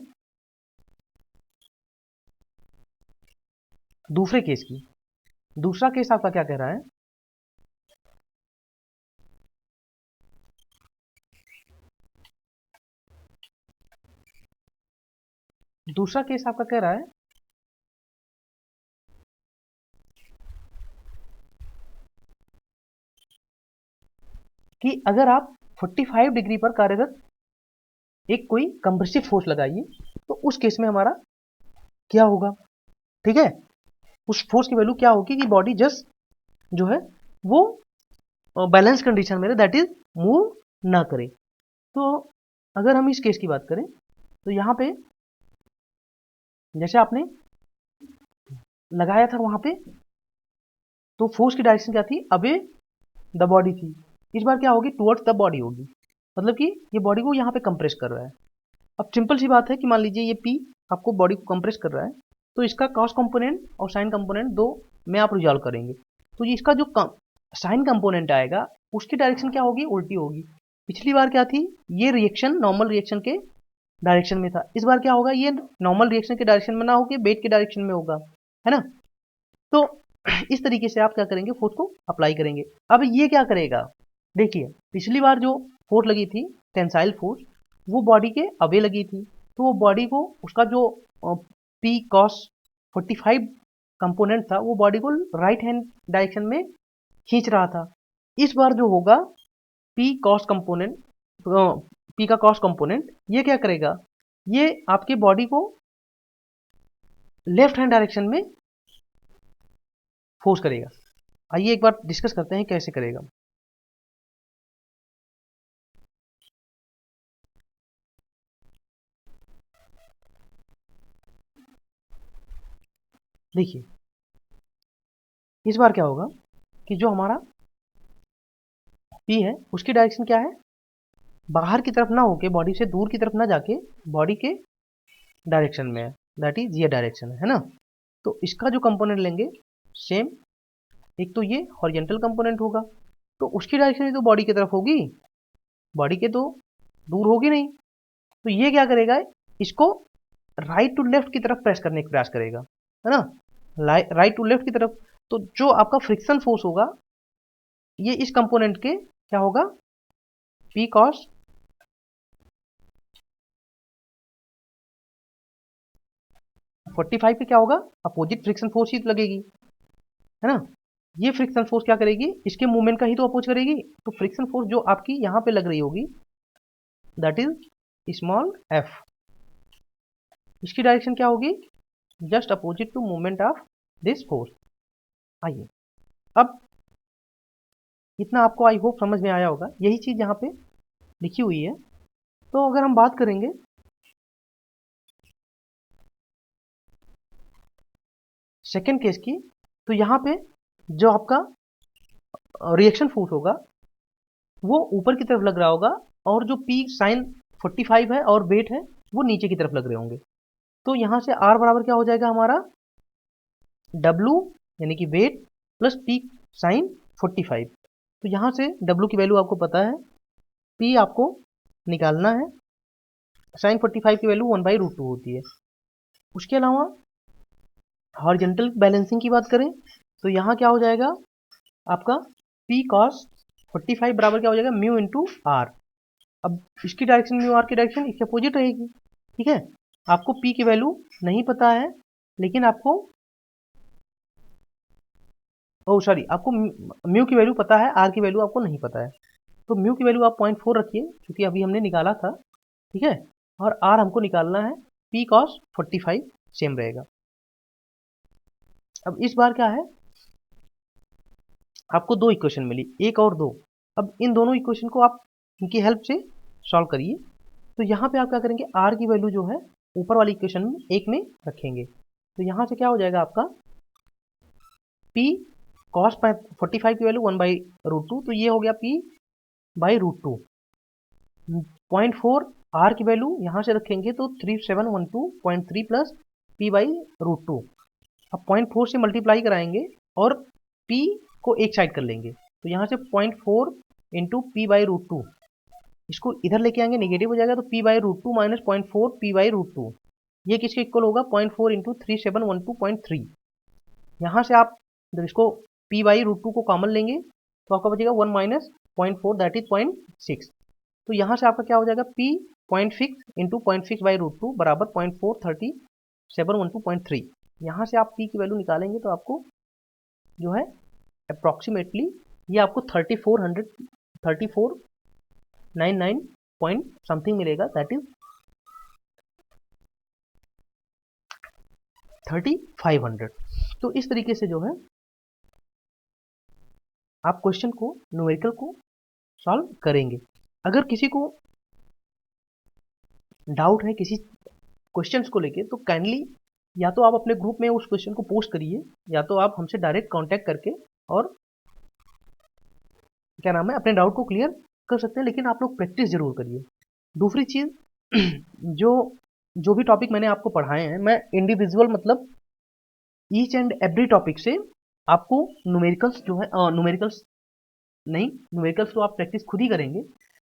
दूसरे केस की। दूसरा केस आपका क्या कह रहा है, दूसरा केस आपका कह रहा है कि अगर आप 45 डिग्री पर कार्यरत एक कोई कंप्रेसिव फोर्स लगाइए तो उस केस में हमारा क्या होगा। ठीक है, उस फोर्स की वैल्यू क्या होगी कि बॉडी जस्ट जो है वो बैलेंस कंडीशन में दैट इज मूव ना करे। तो अगर हम इस केस की बात करें तो यहाँ पे जैसे आपने लगाया था वहां पे तो फोर्स की डायरेक्शन क्या थी, अवे द बॉडी थी। इस बार क्या होगी, टुवर्ड्स द बॉडी होगी, मतलब कि ये बॉडी को यहाँ पे कंप्रेस कर रहा है। अब सिंपल सी बात है कि मान लीजिए ये P आपको बॉडी को कंप्रेस कर रहा है, तो इसका कॉस कंपोनेंट और साइन कंपोनेंट दो में आप रिजॉल्व करेंगे, तो ये इसका जो साइन कंपोनेंट आएगा उसकी डायरेक्शन क्या होगी, उल्टी होगी। पिछली बार क्या थी, ये रिएक्शन नॉर्मल रिएक्शन के डायरेक्शन में था, इस बार क्या होगा, ये नॉर्मल रिएक्शन के डायरेक्शन में ना होकर बेट के डायरेक्शन में होगा, है ना। तो इस तरीके से आप क्या करेंगे, फोर्स को अप्लाई करेंगे। अब ये क्या करेगा, देखिए पिछली बार जो फोर्स लगी थी टेंसाइल फोर्स, वो बॉडी के अवे लगी थी, तो वो बॉडी को उसका जो पी कॉस 45 कंपोनेंट था वो बॉडी को राइट हैंड डायरेक्शन में खींच रहा था। इस बार जो होगा पी कॉस कंपोनेंट, पी का कॉस कंपोनेंट ये क्या करेगा, ये आपके बॉडी को लेफ्ट हैंड डायरेक्शन में फोर्स करेगा। आइए एक बार डिस्कस करते हैं कैसे करेगा। देखिए इस बार क्या होगा कि जो हमारा पी है उसकी डायरेक्शन क्या है, बाहर की तरफ ना होके, बॉडी से दूर की तरफ ना जाके बॉडी के डायरेक्शन में है, दैट इज ये डायरेक्शन है ना। तो इसका जो कंपोनेंट लेंगे सेम, एक तो ये हॉरिजॉन्टल कंपोनेंट होगा, तो उसकी डायरेक्शन भी तो बॉडी की तरफ होगी, बॉडी के तो दूर होगी नहीं। तो ये क्या करेगा, इसको राइट टू लेफ्ट की तरफ प्रेस करने का प्रयास करेगा, है ना, राइट टू लेफ्ट की तरफ। तो जो आपका फ्रिक्शन फोर्स होगा ये इस कंपोनेंट के क्या होगा, पी कॉस 45 पे क्या होगा, अपोजिट फ्रिक्शन फोर्स ही तो लगेगी, है ना। ये फ्रिक्शन फोर्स क्या करेगी, इसके मूवमेंट का ही तो अपोज करेगी। तो फ्रिक्शन फोर्स जो आपकी यहां पे लग रही होगी दैट इज स्मॉल एफ, इसकी डायरेक्शन क्या होगी, just opposite to movement of this force. आइए अब इतना आपको आई होप समझ में आया होगा, यही चीज यहाँ पे लिखी हुई है। तो अगर हम बात करेंगे सेकेंड केस की, तो यहाँ पे जो आपका रिएक्शन फोर्स होगा वो ऊपर की तरफ लग रहा होगा, और जो पी साइन 45 है और वेट है वो नीचे की तरफ लग रहे होंगे। तो यहाँ से आर बराबर क्या हो जाएगा हमारा, डब्लू यानी कि वेट प्लस पी साइन 45। तो यहाँ से डब्लू की वैल्यू आपको पता है, पी आपको निकालना है, साइन 45 की वैल्यू 1/√2 होती है। उसके अलावा हॉरिजॉन्टल बैलेंसिंग की बात करें तो यहाँ क्या हो जाएगा आपका, पी कॉस 45 बराबर क्या हो जाएगा, म्यू इंटू आर। अब इसकी डायरेक्शन म्यू आर की डायरेक्शन इसके अपोजिट रहेगी, ठीक है। आपको पी की वैल्यू नहीं पता है, लेकिन आपको आपको म्यू की वैल्यू पता है, आर की वैल्यू आपको नहीं पता है। तो म्यू की वैल्यू आप 0.4 रखिए क्योंकि अभी हमने निकाला था, ठीक है। और आर हमको निकालना है पी कॉस 45, सेम रहेगा। अब इस बार क्या है, आपको दो इक्वेशन मिली, एक और दो। अब इन दोनों इक्वेशन को आप इनकी हेल्प से सॉल्व करिए। तो यहाँ पे आप क्या करेंगे, आर की वैल्यू जो है ऊपर वाली इक्वेशन में एक में रखेंगे। तो यहाँ से क्या हो जाएगा आपका, पी कॉस 45 की वैल्यू 1/√2, तो ये हो गया पी बाई √2। 0.4 आर की वैल्यू यहाँ से रखेंगे तो 3712.3 प्लस p/√2। अब 0.4 से मल्टीप्लाई कराएंगे और p को एक साइड कर लेंगे, तो यहाँ से 0.4 इंटू p/√2, इसको इधर लेके आएंगे निगेटिव हो जाएगा, तो p/√2 माइनस 0.4 p/√2, ये किसके इक्वल होगा, 0.4 इंटू 3712.3। यहाँ से आप जब इसको p/√2 को कॉमन लेंगे तो आपका बचेगा 1 माइनस 0.4 दैट इज 0.6। तो यहाँ से आपका क्या हो जाएगा, p 0.6 इंटू 0.6/√2 बराबर 0.43712.3। यहाँ से आप p की वैल्यू निकालेंगे तो आपको जो है अप्रॉक्सीमेटली ये आपको 3499 पॉइंट समथिंग मिलेगा, दैट इज 3500। तो इस तरीके से जो है आप क्वेश्चन को, न्यूमेरिकल को सॉल्व करेंगे। अगर किसी को डाउट है किसी क्वेश्चंस को लेके तो काइंडली या तो आप अपने ग्रुप में उस क्वेश्चन को पोस्ट करिए, या तो आप हमसे डायरेक्ट कांटेक्ट करके और क्या नाम है अपने डाउट को क्लियर कर सकते हैं। लेकिन आप लोग प्रैक्टिस जरूर करिए। दूसरी चीज जो भी टॉपिक मैंने आपको पढ़ाए हैं, मैं इंडिविजुअल मतलब ईच एंड एवरी टॉपिक से आपको न्यूमेरिकल्स जो है, न्यूमेरिकल्स नहीं, न्यूमेरिकल्स तो आप प्रैक्टिस खुद ही करेंगे,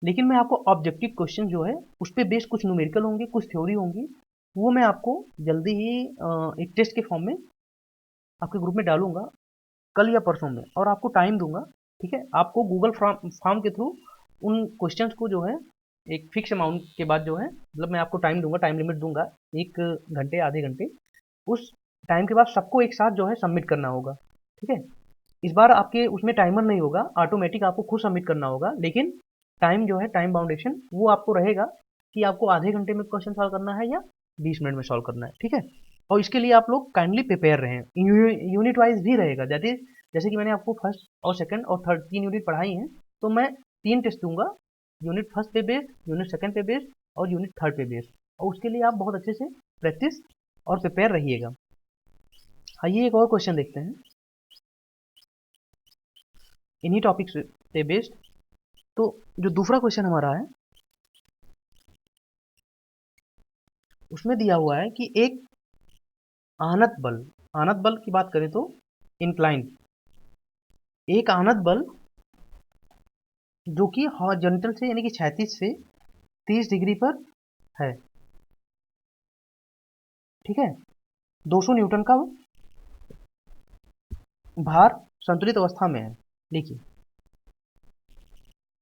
लेकिन मैं आपको ऑब्जेक्टिव क्वेश्चन जो है उस पर बेस्ड कुछ न्यूमेरिकल होंगे, कुछ थ्योरी होंगी, वो मैं आपको जल्दी ही एक टेस्ट के फॉर्म में आपके ग्रुप में डालूंगा कल या परसों में, और आपको टाइम दूंगा। ठीक है, आपको गूगल फॉर्म के थ्रू उन क्वेश्चंस को जो है एक फिक्स अमाउंट के बाद जो है, मतलब मैं आपको टाइम दूंगा, टाइम लिमिट दूंगा 1 घंटे आधे घंटे, उस टाइम के बाद सबको एक साथ जो है सबमिट करना होगा। ठीक है, इस बार आपके उसमें टाइमर नहीं होगा, ऑटोमेटिक आपको खुद सबमिट करना होगा, लेकिन टाइम जो है, टाइम बाउंडेशन वो आपको रहेगा कि आपको आधे घंटे में क्वेश्चन सॉल्व करना है या 20 मिनट में सॉल्व करना है। ठीक है, और इसके लिए आप लोग काइंडली प्रिपेयर रहें। यूनिट वाइज भी रहेगा, जैसे कि मैंने आपको फर्स्ट और सेकंड और थर्ड 3 यूनिट पढ़ाई हैं, तो मैं 3 टेस्ट दूंगा, यूनिट फर्स्ट पे बेस्ड, यूनिट सेकंड पे बेस्ड और यूनिट थर्ड पे बेस्ड, और उसके लिए आप बहुत अच्छे से प्रैक्टिस और प्रिपेयर रहिएगा। आइए एक और क्वेश्चन देखते हैं इन्हीं टॉपिक्स पे बेस्ड। तो जो दूसरा क्वेश्चन हमारा है उसमें दिया हुआ है कि एक आनत बल की बात करें तो इंक्लाइन, एक आनत बल जो कि हॉरिजॉन्टल से यानी कि क्षैतिज से 30 डिग्री पर है। ठीक है, 200 न्यूटन का भार संतुलित अवस्था में है। देखिए,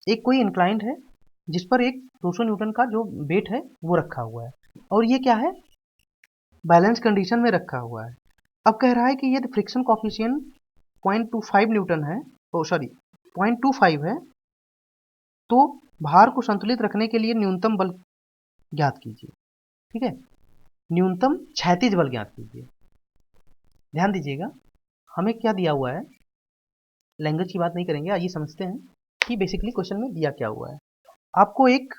एक कोई इंक्लाइंड है जिस पर एक 200 न्यूटन का जो वेट है वो रखा हुआ है, और ये क्या है, बैलेंस कंडीशन में रखा हुआ है। अब कह रहा है कि यदि फ्रिक्शन कॉफिशिएंट 0.25 न्यूटन है, ओ सॉरी 0.25 है, तो भार को संतुलित रखने के लिए न्यूनतम बल ज्ञात कीजिए। ठीक है, न्यूनतम क्षैतिज बल ज्ञात कीजिए। ध्यान दीजिएगा, हमें क्या दिया हुआ है, लैंग्वेज की बात नहीं करेंगे, आइए समझते हैं कि बेसिकली क्वेश्चन में दिया क्या हुआ है। आपको एक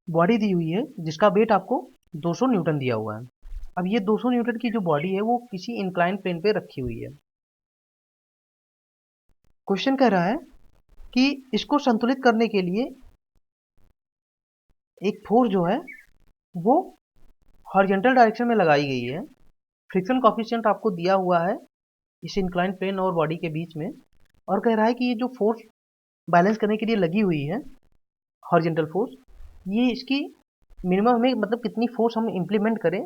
बॉडी दी हुई है जिसका वेट आपको 200 न्यूटन दिया हुआ है। अब ये 200 न्यूटन की जो बॉडी है वो किसी इंक्लाइन प्लेन पे रखी हुई है। क्वेश्चन कह रहा है कि इसको संतुलित करने के लिए एक फोर्स जो है वो हॉरिजॉन्टल डायरेक्शन में लगाई गई है। फ्रिक्शन कॉफिशिएंट आपको दिया हुआ है इस इंक्लाइन प्लेन और बॉडी के बीच में, और कह रहा है कि ये जो फोर्स बैलेंस करने के लिए लगी हुई है, हॉरिजॉन्टल फोर्स, ये इसकी मिनिमम हमें मतलब कितनी फोर्स हम इम्प्लीमेंट करें,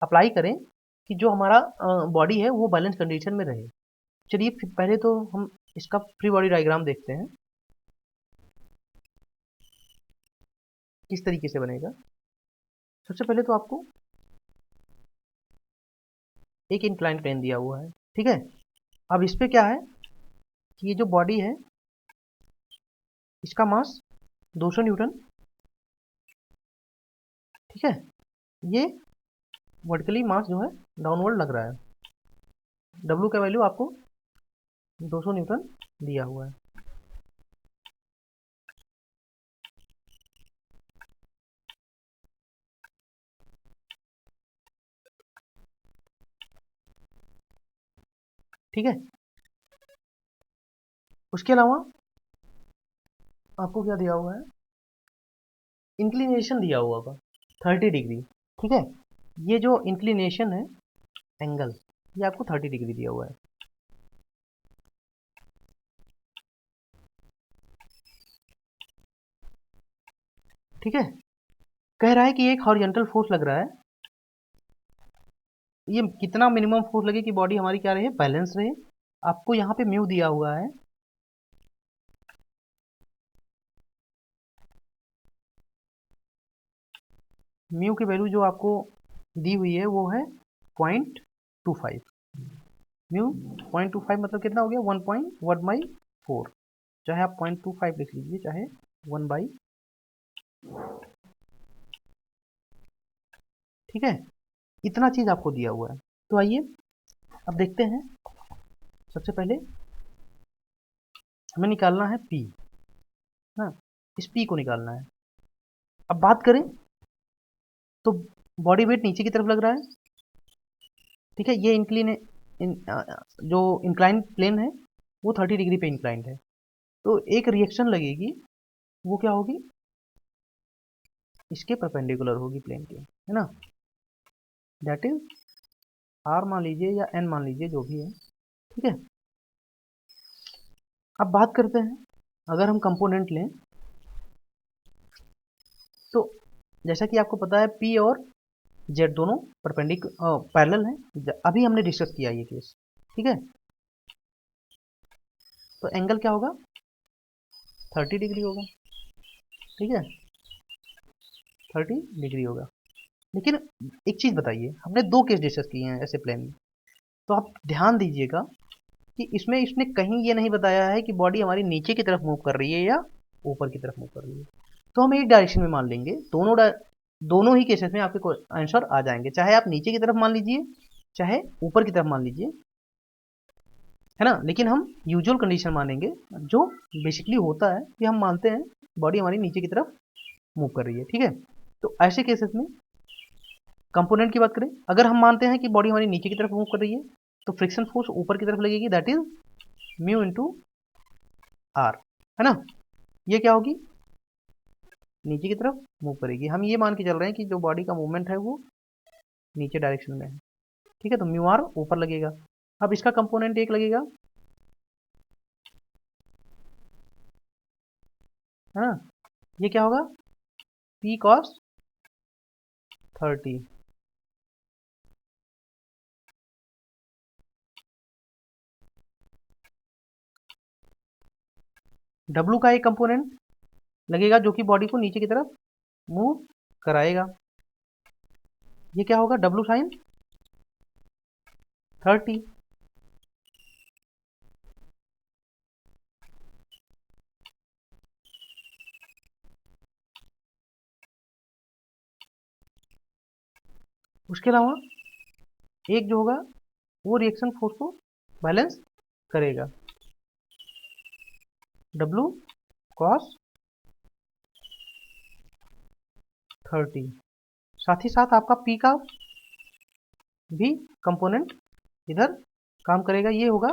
अप्लाई करें कि जो हमारा बॉडी है वो बैलेंस कंडीशन में रहे। चलिए पहले तो हम इसका फ्री बॉडी डायग्राम देखते हैं किस तरीके से बनेगा। सबसे पहले तो आपको एक इंक्लाइन प्लेन दिया हुआ है। ठीक है, अब इस पे क्या है कि ये जो बॉडी है इसका मास 200 न्यूटन। ठीक है, ये वर्टिकली मास जो है डाउनवर्ड लग रहा है, डब्ल्यू का वैल्यू आपको 200 न्यूटन दिया हुआ है। ठीक है, उसके अलावा आपको क्या दिया हुआ है, इंक्लिनेशन दिया हुआ होगा 30 डिग्री। ठीक है, ये जो इंक्लिनेशन है एंगल, ये आपको 30 डिग्री दिया हुआ है। ठीक है, कह रहा है कि एक हॉरिजॉन्टल फोर्स लग रहा है, ये कितना मिनिमम फोर्स लगे कि बॉडी हमारी क्या रहे, बैलेंस रहे। आपको यहाँ पे म्यू दिया हुआ है, म्यू की वैल्यू जो आपको दी हुई है वो है 0.25। म्यू 0.25 मतलब कितना हो गया, 1/4। चाहे आप 0.25 लिख लीजिए, चाहे 1/। ठीक है, इतना चीज आपको दिया हुआ है। तो आइए अब देखते हैं। सबसे पहले हमें निकालना है पी, ना, इस पी को निकालना है। अब बात करें तो बॉडी वेट नीचे की तरफ लग रहा है। ठीक है, ये जो इंक्लाइन प्लेन है वो 30 डिग्री पे इंक्लाइंड है, तो एक रिएक्शन लगेगी, वो क्या होगी, इसके परपेंडिकुलर होगी प्लेन के, है ना, दैट इज आर मान लीजिए या एन मान लीजिए, जो भी है। ठीक है, अब बात करते हैं, अगर हम कंपोनेंट लें तो जैसा कि आपको पता है P और Z दोनों पैरेलल हैं। अभी हमने डिस्कस किया ये केस, ठीक है। तो एंगल क्या होगा, 30 डिग्री होगा, ठीक है, 30 डिग्री होगा। लेकिन एक चीज़ बताइए, हमने दो केस डिस्कस किए हैं ऐसे प्लेन में, तो आप ध्यान दीजिएगा कि इसमें इसने कहीं ये नहीं बताया है कि बॉडी हमारी नीचे की तरफ मूव कर रही है या ऊपर की तरफ मूव कर रही है। तो हम एक डायरेक्शन में मान लेंगे, दोनों ही केसेस में आपके आंसर आ जाएंगे, चाहे आप नीचे की तरफ मान लीजिए चाहे ऊपर की तरफ मान लीजिए, है ना। लेकिन हम यूजुअल कंडीशन मानेंगे, जो बेसिकली होता है कि हम मानते हैं बॉडी हमारी नीचे की तरफ मूव कर रही है, ठीक है। तो ऐसे केसेस में कंपोनेंट की बात करें, अगर हम मानते हैं कि बॉडी हमारी नीचे की तरफ मूव कर रही है तो फ्रिक्शन फोर्स ऊपर की तरफ लगेगी, that is mu into R, है ना। ये क्या होगी, नीचे की तरफ मूव करेगी। हम ये मान के चल रहे हैं कि जो बॉडी का मूवमेंट है वो नीचे डायरेक्शन में है, ठीक है। तो म्यू आर ऊपर लगेगा। अब इसका कंपोनेंट एक लगेगा, है ना। ये क्या होगा, पी कॉस 30, डब्लू का एक कंपोनेंट लगेगा जो कि बॉडी को नीचे की तरफ मूव कराएगा। ये क्या होगा, डब्लू साइन 30। उसके अलावा एक जो होगा वो रिएक्शन फोर्स को बैलेंस करेगा, डब्लू कॉस 30। साथ ही साथ आपका पी का भी कंपोनेंट इधर काम करेगा, ये होगा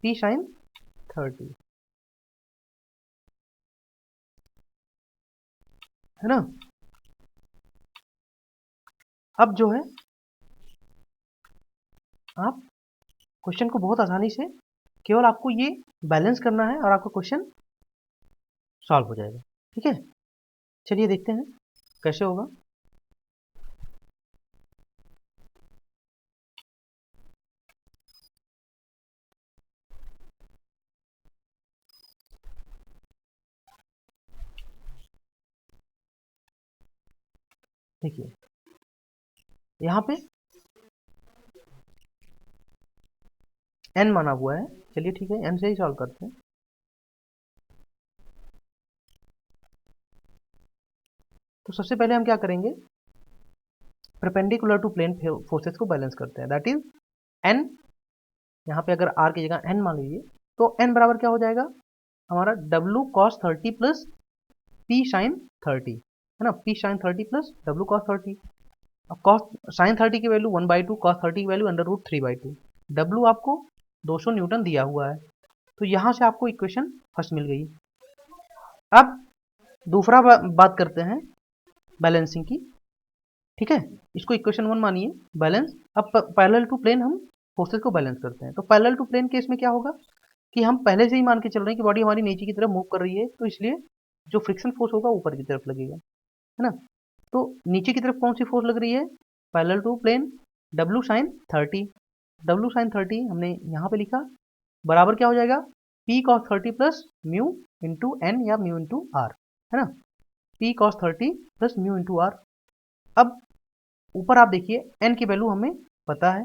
पी साइन 30, है ना। अब जो है आप क्वेश्चन को बहुत आसानी से, केवल आपको ये बैलेंस करना है और आपका क्वेश्चन सॉल्व हो जाएगा, ठीक है। चलिए देखते हैं कैसे होगा। देखिए यहाँ पे n माना हुआ है, चलिए ठीक है, n से ही सॉल्व करते हैं। तो सबसे पहले हम क्या करेंगे, परपेंडिकुलर टू प्लेन फोर्सेस को बैलेंस करते हैं, दैट इज n। यहाँ पे अगर r की जगह n मान लीजिए तो n बराबर क्या हो जाएगा हमारा, w cos 30 plus p sin 30, है ना। p sin 30 plus w cos 30। अब cos sin 30 की वैल्यू 1/2, cos 30 की वैल्यू √3/2। w आपको 200 न्यूटन दिया हुआ है, तो यहाँ से आपको इक्वेशन फर्स्ट मिल गई। अब दूसरा बात करते हैं बैलेंसिंग की, ठीक है। इसको इक्वेशन 1 मानिए, बैलेंस। अब पैरेलल टू प्लेन हम फोर्सेस को बैलेंस करते हैं। तो पैरेलल टू प्लेन केस में क्या होगा कि हम पहले से ही मान के चल रहे हैं कि बॉडी हमारी नीचे की तरफ मूव कर रही है, तो इसलिए जो फ्रिक्शन फोर्स होगा ऊपर की तरफ लगेगा, है ना। तो नीचे की तरफ कौन सी फोर्स लग रही है, parallel to plane W sin 30। W sin 30 हमने यहाँ पे लिखा, बराबर क्या हो जाएगा, P cos 30 plus mu into N या म्यू इंटू आर, है ना। P cos 30 plus mu into R. अब ऊपर आप देखिए n की वैल्यू हमें पता है,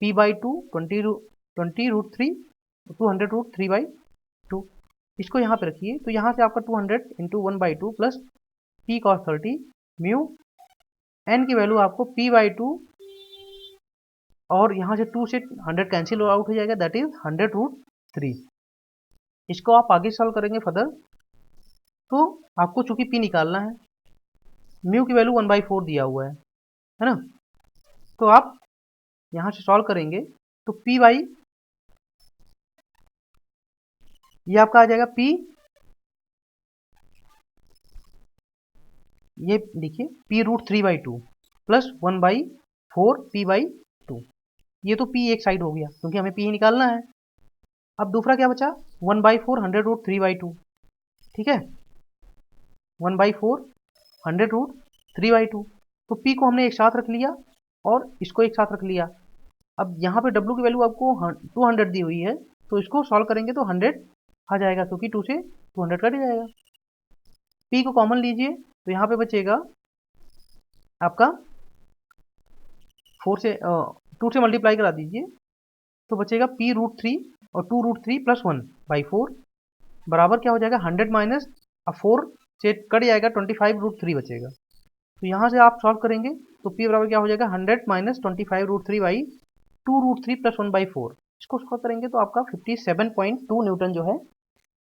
P/2 20√3 200√3/2। इसको यहाँ पे रखिए, तो यहाँ से आपका 200 into 1/2 plus P cos 30 mu, n की वैल्यू आपको P/2 और यहाँ से 2 से 100 कैंसिल आउट हो जाएगा, दैट इज 100√3। इसको आप आगे सॉल्व करेंगे फर्दर, तो आपको चूंकि P निकालना है, म्यू की वैल्यू 1/4 दिया हुआ है ना। तो आप यहाँ से सॉल्व करेंगे तो P बाई, ये आपका आ जाएगा P, ये देखिए P√3/2 प्लस 1/4 P/2। ये तो P एक साइड हो गया क्योंकि हमें P ही निकालना है। अब दूसरा क्या बचा, 1/4 100√3/2, ठीक है, 1/4 100√3/2। तो P को हमने एक साथ रख लिया और इसको एक साथ रख लिया। अब यहाँ पे W की वैल्यू आपको 200 दी हुई है, तो इसको सॉल्व करेंगे तो 100 आ जाएगा, क्योंकि 2 से 200 कट जाएगा। P को कॉमन लीजिए तो यहाँ पे बचेगा आपका 2 से मल्टीप्लाई करा दीजिए तो बचेगा P√3 और 2√3 + 1/4 बराबर क्या हो जाएगा, 100 माइनस 4 से कट जाएगा, 25√3 बचेगा। तो यहाँ से आप सॉल्व करेंगे तो P बराबर क्या हो जाएगा, 100 माइनस 25√3/2√3 + 1/4। इसको सॉल्व करेंगे तो आपका 57.2 न्यूटन जो है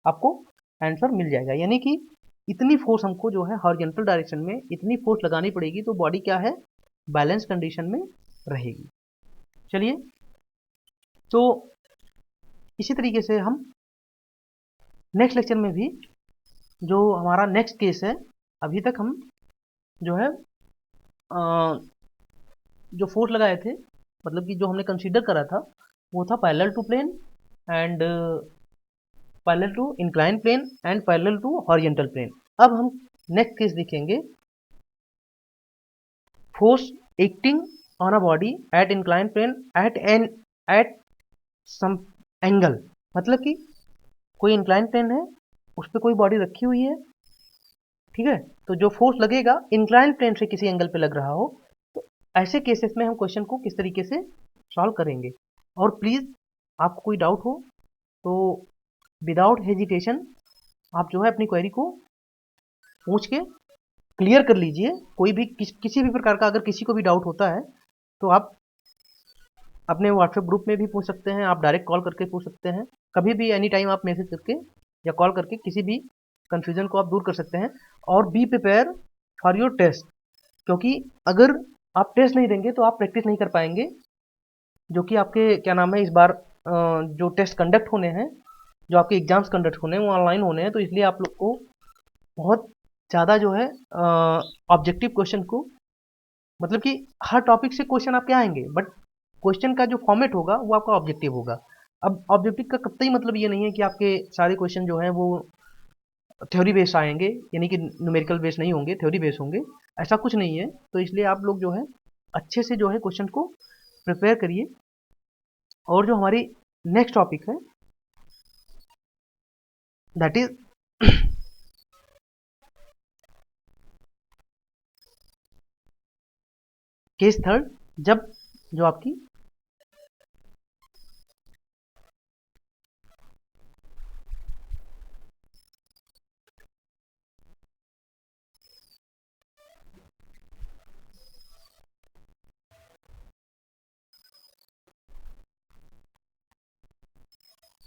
आपको आंसर मिल जाएगा। यानी कि इतनी फोर्स हमको जो है हॉरिजॉन्टल डायरेक्शन में इतनी फोर्स लगानी पड़ेगी तो बॉडी क्या है, बैलेंस कंडीशन में रहेगी। चलिए, तो इसी तरीके से हम नेक्स्ट लेक्चर में भी जो हमारा नेक्स्ट केस है, अभी तक हम जो है जो फोर्स लगाए थे, मतलब कि जो हमने कंसीडर करा था वो था parallel to plane and parallel to incline plane and parallel to horizontal plane. अब हम नेक्स्ट केस देखेंगे, force acting on a body at incline plane at some angle. मतलब कि कोई इंक्लाइन प्लेन है, उस पर कोई बॉडी रखी हुई है, ठीक है, तो जो फोर्स लगेगा इंक्लाइन प्लेन से किसी एंगल पे लग रहा हो, तो ऐसे केसेस में हम क्वेश्चन को किस तरीके से सॉल्व करेंगे। और प्लीज़ आपको कोई डाउट हो तो विदाउट हेजिटेशन आप जो है अपनी क्वेरी को पूछ के क्लियर कर लीजिए। कोई भी किसी भी प्रकार का अगर किसी को भी डाउट होता है तो आप अपने व्हाट्सएप ग्रुप में भी पूछ सकते हैं, आप डायरेक्ट कॉल करके पूछ सकते हैं, कभी भी एनी टाइम आप मैसेज करके या कॉल करके किसी भी कन्फ्यूजन को आप दूर कर सकते हैं। और be prepare for your test, क्योंकि अगर आप टेस्ट नहीं देंगे तो आप प्रैक्टिस नहीं कर पाएंगे, जो कि आपके क्या नाम है इस बार जो टेस्ट कंडक्ट होने हैं, जो आपके एग्जाम्स कंडक्ट होने हैं वो ऑनलाइन होने हैं। तो इसलिए आप लोग को बहुत ज़्यादा जो है ऑब्जेक्टिव क्वेश्चन को, मतलब कि हर टॉपिक से क्वेश्चन आपके आएंगे, बट क्वेश्चन का जो फॉर्मेट होगा वो आपका ऑब्जेक्टिव होगा। अब ऑब्जेक्टिव का कतई मतलब ये नहीं है कि आपके सारे क्वेश्चन जो हैं वो थ्योरी बेस आएंगे, यानी कि न्यूमेरिकल बेस नहीं होंगे, थ्योरी बेस होंगे, ऐसा कुछ नहीं है। तो इसलिए आप लोग जो है अच्छे से जो है क्वेश्चन को प्रिपेयर करिए। और जो हमारी नेक्स्ट टॉपिक है दैट इज केस थर्ड, जब जो आपकी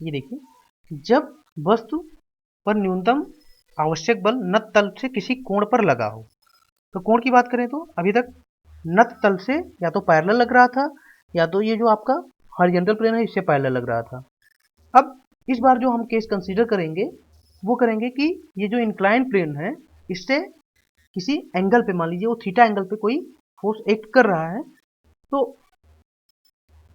ये देखिए, जब वस्तु पर न्यूनतम आवश्यक बल नत तल से किसी कोण पर लगा हो। तो कोण की बात करें तो अभी तक नत तल से या तो पैरेलल लग रहा था, या तो ये जो आपका हॉरिजॉन्टल प्लेन है इससे पैरेलल लग रहा था। अब इस बार जो हम केस कंसीडर करेंगे वो करेंगे कि ये जो इंक्लाइन प्लेन है इससे किसी एंगल पे, मान लीजिए वो थीटा एंगल पे कोई फोर्स एक्ट कर रहा है, तो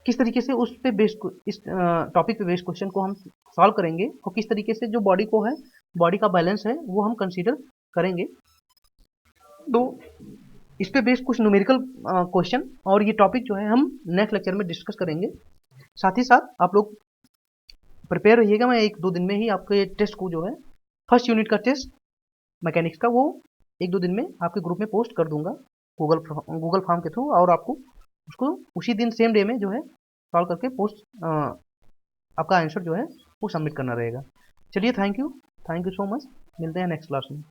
किस तरीके से उस पे बेस्ड इस टॉपिक पे बेस्ड क्वेश्चन को हम सॉल्व करेंगे और किस तरीके से जो बॉडी को है, बॉडी का बैलेंस है वो हम कंसीडर करेंगे। तो इस पे बेस्ड कुछ न्यूमेरिकल क्वेश्चन और ये टॉपिक जो है हम नेक्स्ट लेक्चर में डिस्कस करेंगे। साथ ही साथ आप लोग प्रिपेयर रहिएगा, मैं 1-2 दिन में ही आपके टेस्ट को जो है फर्स्ट यूनिट का टेस्ट मैकेनिक्स का वो 1-2 दिन में आपके ग्रुप में पोस्ट कर दूंगा गूगल फॉर्म के थ्रू, और आपको उसको उसी दिन सेम डे में जो है सॉल्व करके पोस्ट आपका आंसर जो है वो सबमिट करना रहेगा। चलिए, थैंक यू सो मच, मिलते हैं नेक्स्ट क्लास में।